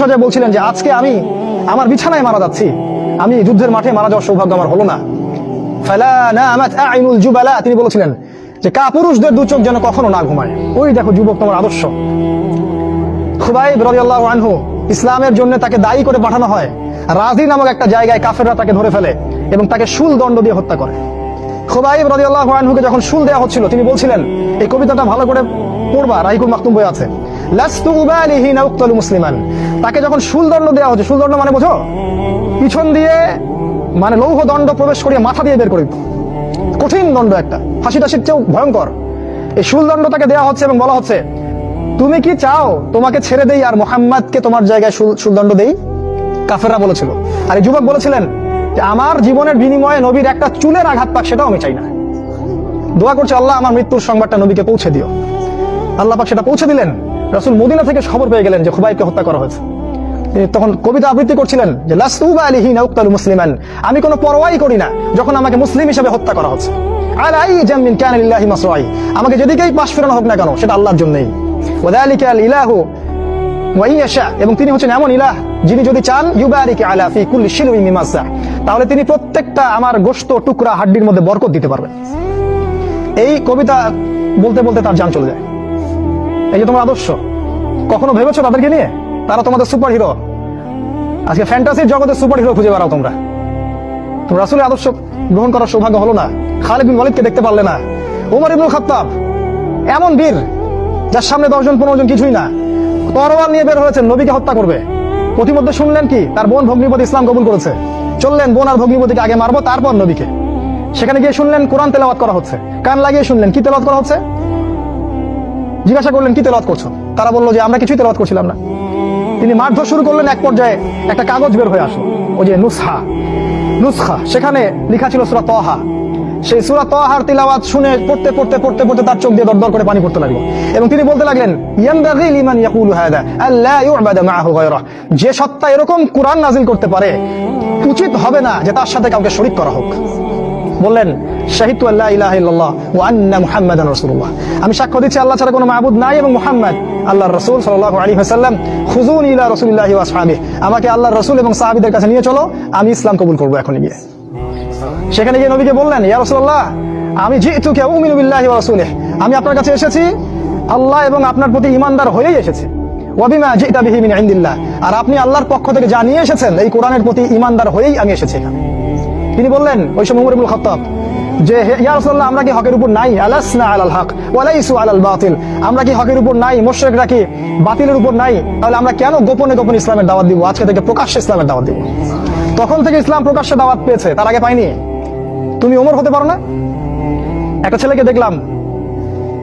সজায় বলছিলেন যে আজকে আমি আমার বিছানায় মারা যাচ্ছি, আমি যুদ্ধের মাঠে মারা যাওয়ার সৌভাগ্য আমার হলো না। ফালা নামাত আইনুল জুবালা, তিনি বলেছিলেন যে কাপুরুষদের দু চোখ যেন কখনো না ঘুমায়। ওই দেখো যুবক তোমার আদর্শ। খুবাইব রাদিয়াল্লাহু আনহু, ইসলামের জন্য তাকে দায়ী করে পাঠানো হয়। রাজি নামক একটা জায়গায় কাফেররা তাকে ধরে ফেলে এবং তাকে শুল দণ্ড দিয়ে হত্যা করে। খুবাইব রাদিয়াল্লাহু আনহুকে যখন শুল দেওয়া হচ্ছিল, তিনি বলছিলেন, এই কবিতাটা ভালো করে পড়বা, রাহিকুল মাকতুম বই আছে, লাস্তু উবালি হিনা উক্তালু মুসলিমান। তাকে যখন শুল দণ্ড দেওয়া হচ্ছে, শুল দণ্ড মানে বোঝো, পিছন দিয়ে মানে লৌহ দণ্ড প্রবেশ করিয়ে মাথা দিয়ে বের করে দিত, কঠিন দণ্ড, একটা ফাঁসি টাসির চেয়েও ভয়ঙ্কর। এই শুল দণ্ড তাকে দেওয়া হচ্ছে এবং বলা হচ্ছে, তুমি কি চাও তোমাকে ছেড়ে দেই আর মুহাম্মাদকে তোমার জায়গায় শুল দণ্ড দেই? কাফেররা বলেছিল। আর এই যুবক বলেছিলেন যে আমার জীবনের বিনিময়ে নবীর একটা চুলের আঘাত পাক সেটাও আমি চাই না। দোয়া করছে, আল্লাহ আমার মৃত্যুর সংবাদটা নবীকে পৌঁছে দিও। আল্লাহ পাক সেটা পৌঁছে দিলেন। রাসূল মদিনা থেকে খবর পেয়ে গেলেন যে খুবাইবকে হত্যা করা হয়েছে। তখন কবিতা আবৃত্তি করছিলেন যে লাস্তু উবালি হিনা উক্তালু মুসলিমান, আমি কোনো পরোয়াই করি না যখন আমাকে মুসলিম হিসেবে হত্যা করা হচ্ছে। আলাই জামিন কানা লিল্লাহি মাসরাই, আমাকে যেদিকেই পাশ ফেরানো হোক না কেন সেটা আল্লাহর জন্যই। ওয়াযালিকা আল ইলাহু ওয়া ইয়াশা, এবং তিনি হচ্ছেন এমন ইলাহ যিনি যদি চান ইউবারিক আলা ফি কুল্লি শিলউইন মিমাসা, তাহলে তিনি প্রত্যেকটা আমার গোশত টুকরা হাড্ডির মধ্যে বরকত দিতে পারবেন। এই কবিতা বলতে বলতে তার জান চলে যায়। এই যে তোমার আদর্শ, কখনো ভেবেছো তাদেরকে নিয়ে? তারা তোমাদের সুপার হিরো। আজকে ফ্যান্টাসির জগতে সুপার হিরো খুঁজে বেড়াও তোমরা। তোমরা রাসূলের আদর্শ গ্রহণ করার সৌভাগ্য হলো না। খালিদ বিন ওয়ালিদকে দেখতে পারলে না। ওমর ইবনুল খাত্তাব এমন বীর যার সামনে 10 জন 15 জন কিছুই না, তরোয়াল নিয়ে বের হয়েছেন নবীকে হত্যা করবে। প্রতিমধ্যে শুনলেন কি তার বোন ভগ্নিপতি ইসলাম কবুল করেছে, চললেন বোন আর ভগ্নিপতিকে আগে মারবো তারপর নবীকে। সেখানে গিয়ে শুনলেন কোরআন তেলাওয়াত করা হচ্ছে, কান লাগিয়ে শুনলেন কি তেলাওয়াত করা হচ্ছে। জিজ্ঞাসা করলেন কি তেলাওয়াত করছো? তারা বললো যে আমরা কিছুই তেলাওয়াত করছিলাম না। তিনি মারধর শুরু করলেন। এক পর্যায়ে একটা কাগজ বের হয়ে আসলো, ওই যে নুসখা, সেখানে লেখা ছিল সূরা তাহা। সেই সূরা তাহার তিলাওয়াত শুনে পড়তে পড়তে পড়তে পড়তে তার চোখ দিয়ে দরদর করে পানি পড়তে লাগলো এবং তিনি বলতে লাগলেন, ইয়ানবাগি লিমান ইয়াকুলু হাদা আল্লা ইউবাদা মাআহু গায়রা, যে সত্তা এরকম কোরআন নাজিল করতে পারে উচিত হবে না যে তার সাথে কাউকে শরীক করা হোক। বললেন, শাহিদতু আল্লা ইলাহা ইল্লাল্লাহ ওয়া আন্না মুহাম্মাদান রাসূলুল্লাহ, আমি সাক্ষ্য দিচ্ছি আল্লাহ ছাড়া কোনো মাবুদ নাই এবং মুহাম্মদ আল্লাহর রাসূল সাল্লাল্লাহু আলাইহি ওয়াসাল্লাম। খুযুনি ইলা রাসূলিল্লাহি ওয়া আসহাবিহি, আমাকে আল্লাহর রাসূল এবং সাহাবীদের কাছে নিয়ে চলো, আমি ইসলাম কবুল করব এখনই গিয়ে। সেখানে গিয়ে নবীকে বললেন, ইয়া রাসূলুল্লাহ, আমি জিতুকা উমিনু বিল্লাহি ওয়া রাসূলিহি, আমি আপনার কাছে এসেছি আল্লাহ এবং আপনার প্রতি ঈমানদার হয়েই এসেছি। ওয়া বিমা জিতা বিহি মিন ইনদিল্লাহ, আর আপনি আল্লাহর পক্ষ থেকে যা নিয়ে এসেছেন এই কোরআনের প্রতি ঈমানদার হয়েই আমি এসেছি এখানে। তিনি বললেন, ওই সময় ওমর ইবনুল খাত্তাব, যে ইয়া রাসূলুল্লাহ, আমরা কি হকের উপর নাই? আলাসনা আলাল হক ওয়া লাইসু আলাল বাতিল, আমরা কি হকের উপর নাই? মুশরিকরা কি বাতিলের উপর নাই? তাহলে আমরা কেন গোপনে গোপনে ইসলামের দাওয়াত দিব? আজকে থেকে প্রকাশ্যে ইসলামের দাওয়াত দিব। তখন থেকে ইসলাম প্রকাশ্যে দাওয়াত পেয়েছে, তার আগে পায়নি। তুমি ওমর হতে পারো না? একটা ছেলেকে দেখলাম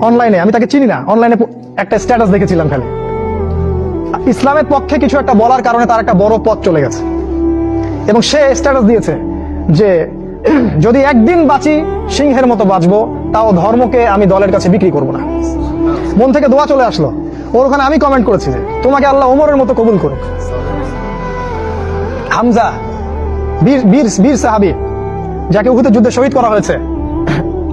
অনলাইনে, আমি তাকে চিনি না, অনলাইনে একটা স্ট্যাটাস দেখেছিলাম, খালি ইসলামের পক্ষে কিছু একটা বলার কারণে তার একটা বড় পথ চলে গেছে এবং সে স্ট্যাটাস দিয়েছে যে যদি একদিন বাঁচি সিংহের মতো বাঁচবো, তাও ধর্মকে আমি দলের কাছে বিক্রি করব না। মন থেকে দোয়া চলে আসলো ওর ওখানে। আমি কমেন্ট করেছি যে তোমাকে আল্লাহ ওমরের মতো কবুল করুক। হামজা বীর সাহাবী, যাকে উহুদের যুদ্ধে শহীদ করা হয়েছে।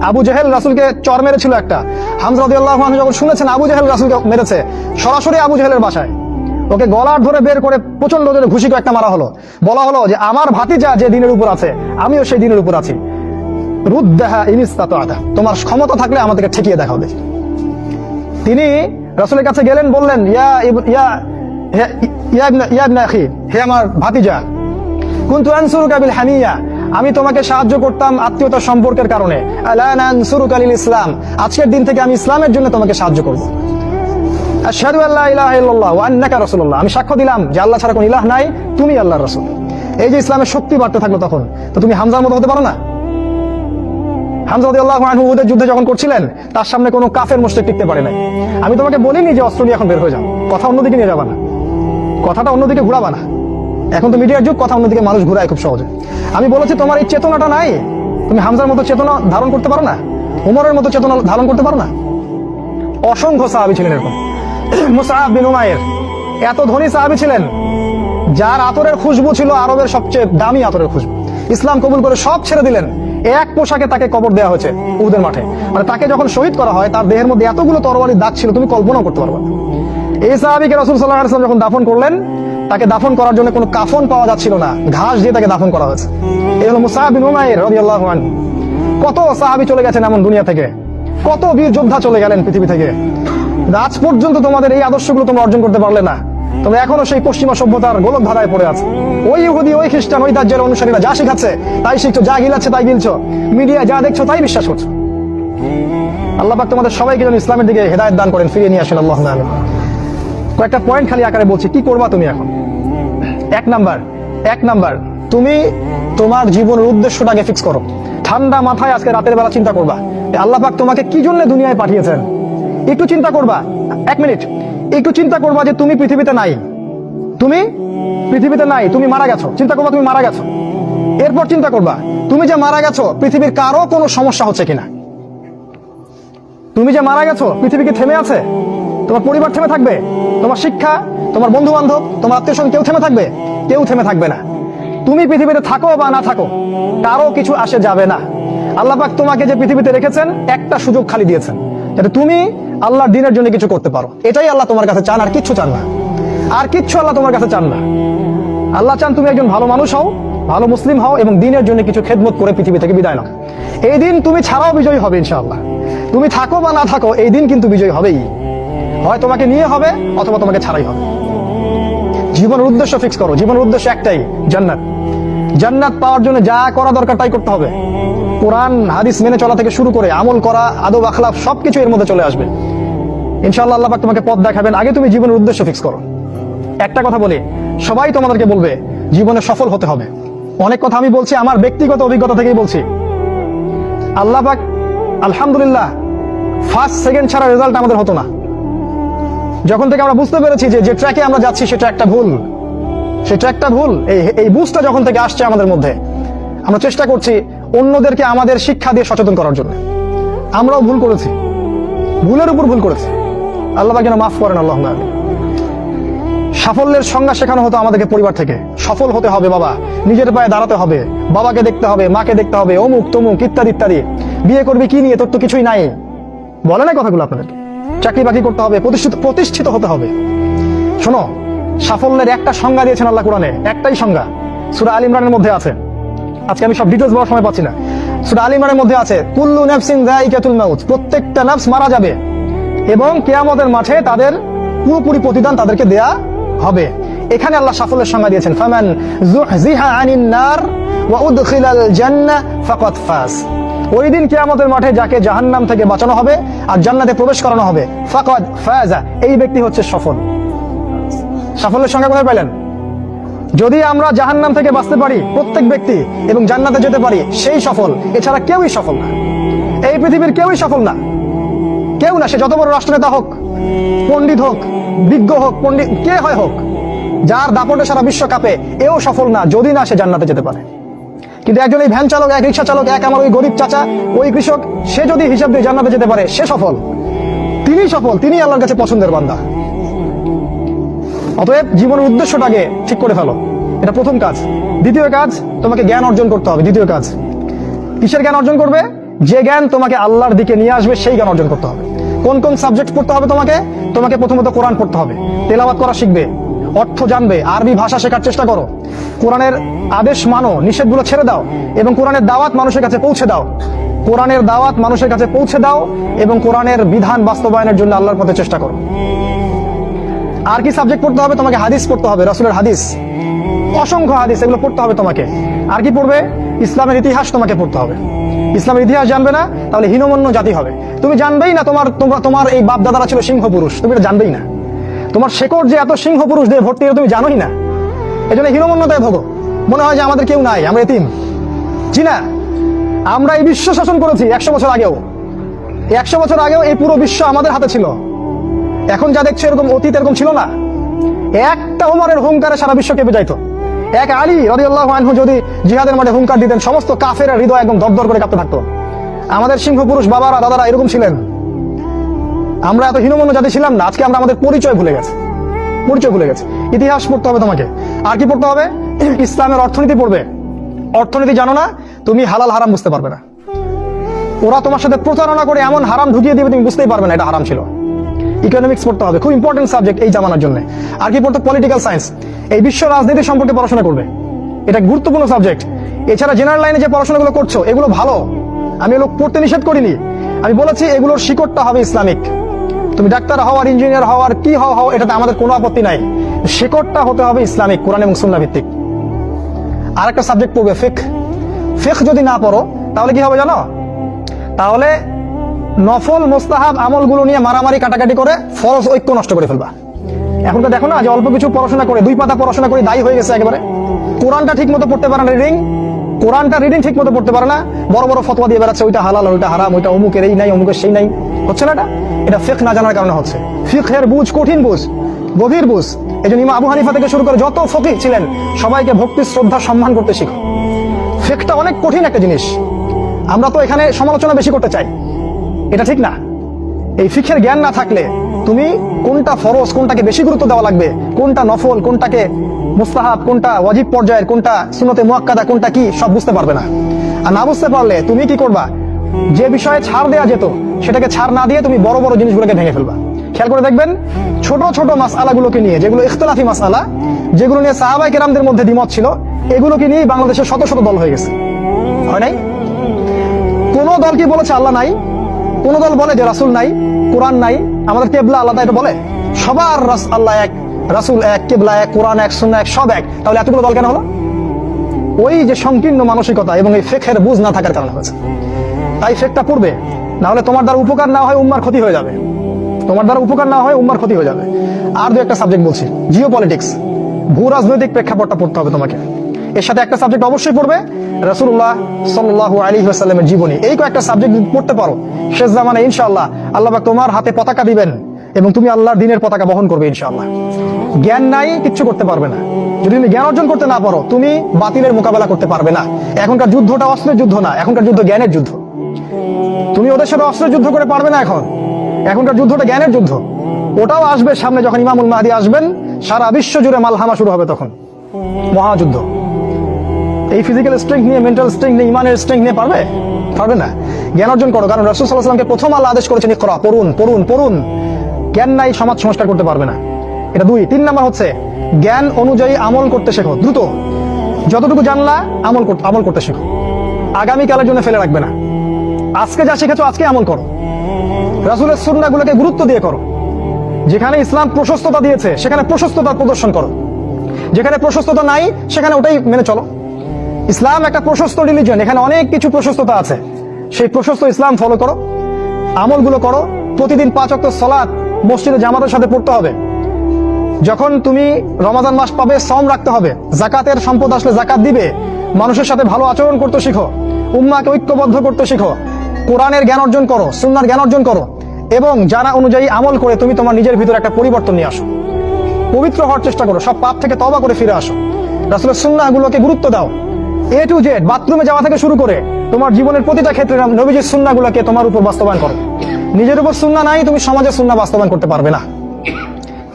আবু জেহেল রাসূলকে চর মেরেছিল একটা। হামজা রাদিয়াল্লাহু আনহু যখন শুনেছেন আবু জেহেল রাসূলকে মেরেছে, সরাসরি আবু জেহেলের বাসায় ওকে গলার ধরে বের করে প্রচন্ড জোরে ঘুষি একটা মারা হলো। বলা হলো যে আমার ভাতিজা যে দিনের উপর আছে আমিও সেই দিনের উপর আছি, রুদ্দাহা ইন ইসতাতা'তা, তোমার ক্ষমতা থাকলে আমাদেরকে ঠেকিয়ে দেখাও দেখি। তিনি রাসূলের কাছে গেলেন, বললেন, ইয়া ইবনা আখি, হে আমার ভাতিজা, কুনতু আনসুরুকা বিল হামিয়া, আমি তোমাকে সাহায্য করতাম আত্মীয়তার সম্পর্কের কারণে। আলা নানসুরুকা লিল ইসলাম, আজকের দিন থেকে আমি ইসলামের জন্য তোমাকে সাহায্য করব। আশহাদু আল্লা ইলাহা ইল্লাল্লাহ ওয়া আন্নাকা রাসূলুল্লাহ, আমি সাক্ষ্য দিলাম যে আল্লাহ ছাড়া কোনো ইলাহ নাই, তুমি আল্লাহর রাসূল। এই যে ইসলামের শক্তি বাড়তে থাকলো, তখন তো তুমি হামজার মতো হতে পারো না? হামজা রাদিয়াল্লাহু আনহু উহুদের যুদ্ধে যখন করছিলেন, তার সামনে কোনো কাফের মুশরিক টিকতে পারে নাই। আমি তোমাকে বলিনি যে অস্ত্র নিয়ে এখন বের হয়ে যাও, কথা অন্যদিকে নিয়ে যাবা না, কথাটা অন্যদিকে ঘুরাবা না। এখন তো মিডিয়ার যুগ, কথা অন্যদিকে মানুষ ঘুরায় খুব সহজে। আমি বলেছি তোমার এই চেতনাটা নাই, তুমি হামজার মতো চেতনা ধারণ করতে পারো না, ওমরের মতো চেতনা ধারণ করতে পারো না। অসংখ্য সাহাবী ছিলেন এরকম। মুসআব বিন উমাইর এত ধনী সাহাবী ছিলেন, যার আতরের খুশবু ছিল আরবের সবচেয়ে দামি আতরের খুশবু। ইসলাম কবুল করে সব ছেড়ে দিলেন, এক পোশাকে তাকে কবর দেওয়া হয়েছে উহুদের মাঠে। মানে তাকে যখন শহীদ করা হয়, তার দেহের মধ্যে এতগুলো তরবারির দাগ ছিল তুমি কল্পনাও করতে পারবে না। এই সাহাবীকে রাসূল সাল্লাল্লাহু আলাইহি ওয়াসাল্লাম যখন দাফন করলেন, তাকে দাফন করার জন্য কোনো কাফন পাওয়া যাচ্ছিল না, ঘাস দিয়ে তাকে দাফন করা হয়েছে। এই হলো মুসআব বিন উমাইর রাদিয়াল্লাহু আনহু। কত সাহাবী চলে গেছেন এমন দুনিয়া থেকে, কত বীর যোদ্ধা চলে গেলেন পৃথিবী থেকে। আজ পর্যন্ত তোমাদের এই আদর্শগুলো তোমরা অর্জন করতে পারলে না। তোমরা এখনো সেই পশ্চিমা সভ্যতার গোলক ধারায় পড়ে আছে। ওই ইহুদি, ওই খ্রিস্টান, ওই দাজ্জালের অনুসারীরা যা শিখাচ্ছে তাই শিখছো, যা গিলাচ্ছে তাই গিলছো, মিডিয়া যা দেখছো তাই বিশ্বাস করছো। আল্লাহ পাক তোমাদের সবাইকে যেন ইসলামের দিকে হেদায়েত দান করেন, ফিরিয়ে নিয়ে আসেন আল্লাহুম্মা আমিন। কয়েকটা পয়েন্ট খালি আকারে বলছি, কি করবা তুমি এখন। এক নাম্বার, তুমি তোমার জীবনের উদ্দেশ্যটাকে ফিক্স করো। ঠান্ডা মাথায় আজকে রাতের বেলা চিন্তা করবা আল্লাহ পাক তোমাকে কি জন্য দুনিয়ায় পাঠিয়েছেন। একটু চিন্তা করবা, 1 মিনিট একটু চিন্তা করবা যে তুমি পৃথিবীতে নাই, তুমি পৃথিবীতে নাই, তুমি মারা গেছো। চিন্তা করবা তুমি মারা গেছো। এরপর চিন্তা করবা তুমি যে মারা গেছো পৃথিবীর কারো কোনো সমস্যা হচ্ছে কিনা। তুমি যে মারা গেছো পৃথিবী কি থেমে আছে? তোমার পরিবার থেমে থাকবে? তোমার শিক্ষা, তোমার বন্ধু বান্ধব, তোমার আত্মীয়স্বজন কেউ থেমে থাকবে? কেউ থেমে থাকবে না। তুমি পৃথিবীতে থাকো বা না থাকো কারো কিছু আসে যাবে না। আল্লাহ পাক তোমাকে যে পৃথিবীতে রেখেছেন একটা সুযোগ খালি দিয়েছেন যাতে তুমি আল্লাহর দ্বীনের জন্য কিছু করতে পারো। এটাই আল্লাহ তোমার কাছে চান, আর কিচ্ছু চান না। আর কিচ্ছু আল্লাহ তোমার কাছে চান না। আল্লাহ চান তুমি একজন ভালো মানুষ হও, ভালো মুসলিম হও এবং দ্বীনের জন্য কিছু খেদমত করে পৃথিবী থেকে বিদায় নাও। এই দিন তুমি ছাড়াও বিজয়ী হবে ইনশাআল্লাহ। তুমি থাকো বা না থাকো এই দিন কিন্তু বিজয়ী হবেই। হয় তোমাকে নিয়ে হবে অথবা তোমাকে ছাড়াই হবে। জীবনের উদ্দেশ্য ফিক্স করো। জীবনের উদ্দেশ্য একটাই, জান্নাত। জান্নাত পাওয়ার জন্য যা করা দরকার তাই করতে হবে। কোরআন হাদিস মেনে চলা থেকে শুরু করে আমল করা, আদব আখলাক সবকিছু এর মধ্যে চলে আসবে ইনশাআল্লাহ। আল্লাহ পাক তোমাকে পথ দেখাবেন। আগে তুমি জীবনের উদ্দেশ্য ফিক্স করো। একটা কথা বলি, সবাই তোমাদেরকে বলবে জীবনে সফল হতে হবে। অনেক কথা আমি বলছি আমার ব্যক্তিগত অভিজ্ঞতা থেকেই বলছি। আল্লাহ পাক আলহামদুলিল্লাহ ফার্স্ট সেকেন্ড ছাড়া রেজাল্ট আমাদের হতো না। যখন থেকে আমরা বুঝতে পেরেছি যে ট্র্যাকে আমরা যাচ্ছি সেটা একটা ভুল, সেই ট্র্যাকটা ভুল, এই বুঝটা যখন থেকে আসছে আমাদের মধ্যে, আমরা চেষ্টা করছি অন্যদেরকে আমাদের শিক্ষা দিয়ে সচেতন করার জন্য। আমরাও ভুল করেছি, ভুলের উপর ভুল করেছি। আল্লাহ পাক যেন মাফ করেন আল্লাহুম্মা আমিন। সাফল্যের সংজ্ঞা শেখানো হতো আমাদেরকে পরিবার থেকে। সফল হতে হবে বাবা, নিজের পায়ে দাঁড়াতে হবে, বাবাকে দেখতে হবে, মাকে দেখতে হবে, অমুক তমুক ইত্যাদি ইত্যাদি। বিয়ে করবি কি নিয়ে, তোর তো কিছুই নাই, বলে না কথাগুলো আপনাদেরকে। চাকরি বাকরি করতে হবে, প্রতিষ্ঠিত হতে হবে। শোনো, সাফল্যের একটা সংজ্ঞা দিয়েছেন আল্লাহ কোরআনে, একটাই সংজ্ঞা, সূরা আল ইমরানের মধ্যে আছে। আজকে আমি সব ডিটেইলস বলার সময় পাচ্ছি না। সূরা আল ইমরানের মধ্যে আছে কুল্লু নাফসিন যায়িকাতুল মাউত, প্রত্যেকটা নফস মারা যাবে এবং কিয়ামতের মাঠে তাদের পুরোপুরি প্রতিদান তাদেরকে দেয়া হবে। এখানে আল্লাহ সাফল্যের সংজ্ঞা দিয়েছেন, ফামান যুহজিহা আনিন নার ওয়া উদখিলাল জান্নাহ ফাকাদ ফাজ। ওই দিন কিয়ামতের মাঠে যাকে জাহান্নাম থেকে বাঁচানো হবে আর জান্নাতে প্রবেশ করানো হবে, ফাকাদ ফাজা, এই ব্যক্তি হচ্ছে সফল। সাফল্যের সংজ্ঞা কোথায় পাইলেন? যদি আমরা জাহান্নাম থেকে বাঁচতে পারি প্রত্যেক ব্যক্তি এবং জান্নাতে যেতে পারি, সেই সফল। এছাড়া কেউই সফল না, এই পৃথিবীর কেউই সফল না। কেউ না, সে যত বড় রাষ্ট্রনেতা হোক, পণ্ডিত হোক, বিজ্ঞ হোক, পণ্ডিত কে হয় হোক, যার দাপটে সারা বিশ্ব কাঁপে, এও সফল না যদি না সে জান্নাতে যেতে পারে। কিন্তু একজন এই ভ্যান চালক, এক রিক্সা চালক, এক আমার ওই গরিব চাচা, ওই কৃষক, সে যদি হিসাব দিয়ে জান্নাতে যেতে পারে, সে সফল। তিনি সফল, তিনি আল্লাহর কাছে পছন্দের বান্দা। অতএব জীবনের উদ্দেশ্যটাকে ঠিক করে ফেলো, এটা প্রথম কাজ। দ্বিতীয় কাজ, তোমাকে জ্ঞান অর্জন করতে হবে। দ্বিতীয় কাজ, কিসের জ্ঞান অর্জন করবে? যে জ্ঞান তোমাকে আল্লাহর দিকে নিয়ে আসবে সেই জ্ঞান অর্জন করতে হবে। কোন কোন সাবজেক্ট পড়তে হবে তোমাকে? তোমাকে প্রথমত কোরআন পড়তে হবে, তেলাওয়াত করা শিখবে, অর্থ জানবে, আরবি ভাষা শেখার চেষ্টা করো, কোরআনের আদেশ মানো, নিষেধগুলো ছেড়ে দাও এবং কোরআনের দাওয়াত মানুষের কাছে পৌঁছে দাও। কোরআনের দাওয়াত মানুষের কাছে পৌঁছে দাও এবং কোরআনের বিধান বাস্তবায়নের জন্য আল্লাহর পথে চেষ্টা করো। আর কি সাবজেক্ট পড়তে হবে? তোমাকে হাদিস পড়তে হবে, রাসূলের হাদিস, অসংখ্য হাদিস, এগুলো পড়তে হবে তোমাকে। আর কি পড়বে? ইসলামের ইতিহাস তোমাকে পড়তে হবে। ইসলামের ইতিহাস জানবে না তাহলে হীনমন্য জাতি হবে। তুমি জানবেই না তোমার এই বাপ দাদারা ছিল সিংহ পুরুষ, তুমি এটা জানবেই না। তোমার শেকড় যে এত সিংহ পুরুষ দিয়ে ভর্তি, তুমি জানোই না। এই জন্য হীনমন্যতায় ভোগো, মনে হয় যে আমাদের কেউ নাই, আমরা এতিম। জি না, আমরা এই বিশ্ব শাসন করেছি 100 বছর আগেও। 100 বছর আগেও এই পুরো বিশ্ব আমাদের হাতে ছিল। এখন যা দেখছো এরকম অতীত এরকম ছিল না। একটা ওমরের হুঙ্কারে সারা বিশ্ব কেঁপে যাইতো। এক আলী রাদিয়াল্লাহু আনহু যদি জিহাদের মাঠে হুঙ্কার দিতেন, সমস্ত কাফের হৃদয় একদম দরদর করে কাঁপতে থাকতো। আমাদের সিংহ পুরুষ বাবারা দাদারা এরকম ছিলেন। আমরা এত হীনমন্য জাতি ছিলাম না। আজকে আমরা আমাদের পরিচয় ভুলে গেছি। ইতিহাস পড়তে হবে তোমাকে। আর কি পড়তে হবে? ইসলামের অর্থনীতি পড়বে। অর্থনীতি জানো না, তুমি হালাল হারাম বুঝতে পারবে না। ওরা তোমার সাথে প্রতারণা করে এমন হারাম ঢুকিয়ে দিবে তুমি বুঝতেই পারবে না এটা হারাম ছিল। ইকোনমিক্স পড়তে হবে, খুব ইম্পর্টেন্ট সাবজেক্ট এই জামানার জন্য। আর কি পড়তে? পলিটিক্যাল সায়েন্স, এই বিশ্ব রাজনীতি সম্পর্কে পড়াশোনা করবে, এটা গুরুত্বপূর্ণ সাবজেক্ট। এছাড়া জেনারেল লাইনে যে পড়াশোনাগুলো করছো এগুলো ভালো, আমি এগুলো পড়তে নিষেধ করিনি, আমি বলেছি এগুলোর শিকড়টা হবে ইসলামিক। তুমি ডাক্তার হও আর ইঞ্জিনিয়ার হও আর কি হও এটাতে আমাদের কোনো আপত্তি নাই, শিকড়টা হতে হবে ইসলামিক, কোরআন এবং সুন্নাহ ভিত্তিক। আর একটা সাবজেক্ট পড়বে ফিকহ। ফিকহ যদি না পড়ো তাহলে কি হবে জানো? তাহলে নফল মোস্তাহাব আমলগুলো নিয়ে মারামারি কাটাকাটি করে ফরজ ঐক্য নষ্ট করে ফেলবা। এখনকার দেখো না যে অল্প কিছু পড়াশোনা করে 2 পাতা পড়াশোনা করে দায়ী হয়ে গেছে একেবারে, কোরআনটা ঠিক মতো পড়তে পারে না, কোরআনটা রিডিং ঠিক মতো পড়তে পারে না, বড় বড় ফতোয়া দিয়ে বেড়াচ্ছে ওইটা হালাল ওইটা হারাম, ওইটা অমুকের এই নাই অমুকের সেই নাই। হচ্ছে না এটা ফিকহ না জানার কারণে হচ্ছে। ফিকহের বুঝ কঠিন বুঝ, গভীর বুঝ। এই জন্য ইমাম আবু হানিফা থেকে শুরু করে যত ফকিহ ছিলেন সবাইকে ভক্তি শ্রদ্ধা সম্মান করতে শিখো। ফিকহটা অনেক কঠিন একটা জিনিস, আমরা তো এখানে সমালোচনা বেশি করতে চাই, এটা ঠিক না। এই ফিকহের জ্ঞান না থাকলে তুমি কোনটা ফরজ, কোনটাকে বেশি গুরুত্ব দেওয়া লাগবে, কোনটা নফল, কোনটাকে মুস্তাহাব, কোনটা ওয়াজিব পর্যায়ের, কোনটা সুন্নতে মুআক্কাদা, কোনটা কি সব বুঝতে পারবে না। আর না বুঝতে পারলে তুমি কি করবা? যে বিষয়ে ছাড় দেওয়া যেত সেটাকে ছাড় না দিয়ে তুমি বড় বড় জিনিসগুলোকে ভেঙে ফেলবা। খেয়াল করে দেখবেন ছোট ছোট মাসআলাগুলোকে নিয়ে, যেগুলো ইখতিলাফি মাসআলা, যেগুলো নিয়ে সাহাবায়ে কেরামদের মধ্যে দ্বিমত ছিল, এগুলোকে নিয়ে বাংলাদেশের শত শত দল হয়ে গেছে, হয় নাই? কোন দল কি বলেছে আল্লাহ নাই? কোন দল বলে যে রাসূল নাই, কোরআন নাই, আমাদের কিবলা আলাদা, এটা বলে? সবার আল্লাহ এক, রাসূল এক, কিবলা এক, কোরআন এক, সুন্নাহ এক, সব এক। তাহলে এতগুলো দল কেন হলো? ওই যে সংকীর্ণ মানসিকতা এবং এই ফিকহের বুঝ না থাকার কারণে হয়েছে। তাই ফিকহটা পড়বে, না হলে তোমার দ্বারা উপকার না হয় উম্মার ক্ষতি হয়ে যাবে, তোমার দ্বারা উপকার না হয় উম্মার ক্ষতি হয়ে যাবে। আর 2 একটা সাবজেক্ট বলছি, জিও পলিটিক্স, ভূ রাজনৈতিক প্রেক্ষাপটটা পড়তে হবে তোমাকে। এর সাথে একটা সাবজেক্ট অবশ্যই পড়বে রাসূলুল্লাহ সাল্লাল্লাহু আলাইহি ওয়াসাল্লামের জীবনী। এই কয়েকটা সাবজেক্ট পড়তে পারো, শেষ জামানায় ইনশাআল্লাহ আল্লাহ পাক তোমার হাতে পতাকা দিবেন এবং তুমি আল্লাহর দ্বীনের পতাকা বহন করবে ইনশাআল্লাহ। জ্ঞান নাই, কিচ্ছু করতে পারবে না। যদি তুমি জ্ঞান অর্জন করতে না পারো তুমি বাতিলের মোকাবেলা করতে পারবে না। এখনকার যুদ্ধটা অস্ত্রের যুদ্ধ না, এখনকার যুদ্ধ জ্ঞানের যুদ্ধ। তুমি ওদের সাথে অস্ত্রের যুদ্ধ করে পারবে না, এখনকার যুদ্ধটা জ্ঞানের যুদ্ধ। ওটাও আসবে সামনে, যখন ইমামুল মাহদী আসবেন সারা বিশ্ব জুড়ে মালহামা শুরু হবে, তখন মহাযুদ্ধ। এই ফিজিক্যাল স্ট্রেংথ নিয়ে, মেন্টাল স্ট্রেংথ নিয়ে, ইমানের স্ট্রেংথ নিয়ে পারবে না। জ্ঞান অর্জন করো, কারণ রাসূল সাল্লাল্লাহু আলাইহি ওয়াসাল্লামকে প্রথম আল্লাহ আদেশ করেছেন ইকরা, পড়ুন পড়ুন পড়ুন। জ্ঞান নাই, সমাজ সংস্কার করতে পারবে না। এটা 2। 3 নাম্বার হচ্ছে জ্ঞান অনুযায়ী আমল করতে শেখো, দ্রুত। যতটুকু জানলা আমল করতে শেখো, আগামীকালের জন্য ফেলে রাখবে না। আজকে যা শিখেছো আজকে আমল করো, রাসূলের সুন্নাহগুলোকে গুরুত্ব দিয়ে করো। যেখানে ইসলাম প্রশস্ততা দিয়েছে সেখানে প্রশস্ততা প্রদর্শন করো, যেখানে প্রশস্ততা নাই সেখানে ওটাই মেনে চলো। ইসলাম একটা প্রশস্ত রিলিজিয়ন, এখানে অনেক কিছু প্রশস্ততা আছে, সেই প্রশস্ত ইসলাম ফলো করো, আমলগুলো করো। প্রতিদিন 5 ওয়াক্ত সালাত মসজিদে জামাতের সাথে পড়তে হবে। যখন তুমি রমাদান মাস পাবে সওম রাখতে হবে, যাকাতের সম্পদ আসলে যাকাত দিবে, মানুষের সাথে ভালো আচরণ করতে শিখো, উম্মাহকে ঐক্যবদ্ধ করতে শিখো, কোরআনের জ্ঞান অর্জন করো, সুন্নাহর জ্ঞান অর্জন করো এবং জানা অনুযায়ী আমল করে তুমি তোমার নিজের ভিতরে একটা পরিবর্তন নিয়ে আসো। পবিত্র হওয়ার চেষ্টা করো, সব পাপ থেকে তওবা করে ফিরে আসো। রাসূলের সুন্নাহগুলোকে গুরুত্ব দাও, A to Z, বাথরুমে যাওয়া থেকে শুরু করে তোমার জীবনের প্রতিটা ক্ষেত্রে নবীজির সুন্নাহগুলোকে তোমার উপর বাস্তবায়ন করো। নিজের উপর সুন্নাহ নাই, তুমি সমাজের সুন্নাহ বাস্তবায়ন করতে পারবে না।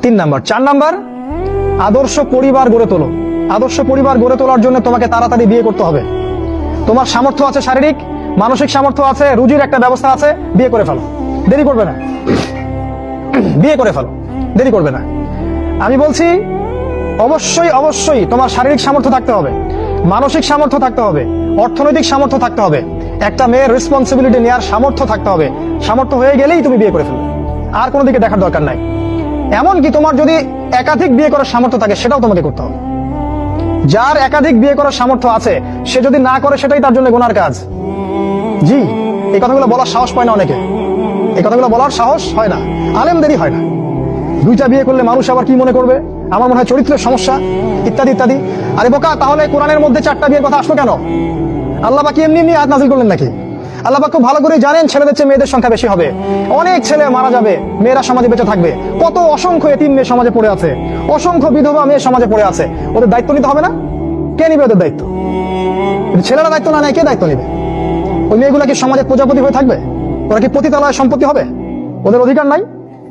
3 নাম্বার। 4 নাম্বার, আদর্শ পরিবার গড়ে তোলো। আদর্শ পরিবার গড়ে তোলার জন্য তোমাকে তাড়াতাড়ি বিয়ে করতে হবে। তোমার সামর্থ্য আছে, শারীরিক মানসিক সামর্থ্য আছে, রুজির একটা ব্যবস্থা আছে, বিয়ে করে ফেলো, দেরি করবে না। বিয়ে করে ফেলো, দেরি করবে না। আমি বলছি অবশ্যই অবশ্যই তোমার শারীরিক সামর্থ্য থাকতে হবে, মানসিক সামর্থ্য থাকতে হবে, অর্থনৈতিক সামর্থ্য থাকতে হবে, একটা মেয়ের রেসপন্সিবিলিটি নেওয়ার সামর্থ্য থাকতে হবে। সামর্থ্য হয়ে গেলেই তুমি বিয়ে করে ফেলবে, আর কোনো দিকে দেখার দরকার নাই। এমনকি তোমার যদি একাধিক বিয়ে করার সামর্থ্য থাকে সেটাও তোমাকে করতে হবে। যার একাধিক বিয়ে করার সামর্থ্য আছে সে যদি না করে সেটাই তার জন্য গুনার কাজ। জি, এই কথাগুলো বলার সাহস পায় না অনেকে, এই কথাগুলো বলার সাহস হয় না, আলেমদেরই হয় না। 2টা বিয়ে করলে মানুষ আবার কি মনে করবে, আমার মনে হয় চরিত্রের সমস্যা, ইত্যাদি ইত্যাদি। আরে বোকা, তাহলে কোরআনের মধ্যে 4টা বিয়ের কথা আসলো কেন? আল্লাহ পাক এমনি এমনি আয়াত নাযিল করলেন নাকি? আল্লাহ পাক খুব ভালো করে জানেন ছেলেদের চেয়ে মেয়েদের সংখ্যা বেশি হবে, অনেক ছেলে মারা যাবে, মেয়েরা সমাজে বেঁচে থাকবে। কত অসংখ্য এতিম মেয়ে সমাজে পড়ে আছে, অসংখ্য বিধবা মেয়ে সমাজে পড়ে আছে। ওদের দায়িত্ব নিতে হবে না? কে নিবে ওদের দায়িত্ব? ছেলেরা দায়িত্ব না নেয় কে দায়িত্ব নিবে? ওই মেয়েগুলা কি সমাজে প্রজাপতি হয়ে থাকবে? ওরা কি পতিতালয় সম্পত্তি হবে? ওদের অধিকার নাই?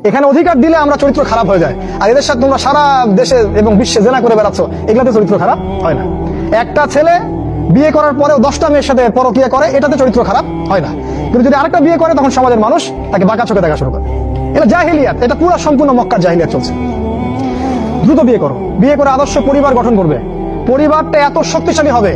এখানে অধিকার দিলে আমরা চরিত্র খারাপ হয়ে যায়। আর এদের সাথে তোমরা সারা দেশে এবং বিশ্বে জেনা করে বেড়াচ্ছ, এগুলাতে চরিত্র খারাপ হয় না। একটা ছেলে বিয়ে করার পরেও 10টা মেয়ের সাথে পরকীয়া করে, এটাতে চরিত্র খারাপ হয় না। কিন্তু যদি আরেকটা বিয়ে করে তখন সমাজের মানুষ তাকে বাঁকা চোখে দেখা শুরু করে। এটা জাহিলিয়াত, এটা পুরো সম্পূর্ণ মক্কার জাহিলিয়াত চলছে। দ্রুত বিয়ে করো, বিয়ে করে আদর্শ পরিবার গঠন করবে, পরিবারটা এত শক্তিশালী হবে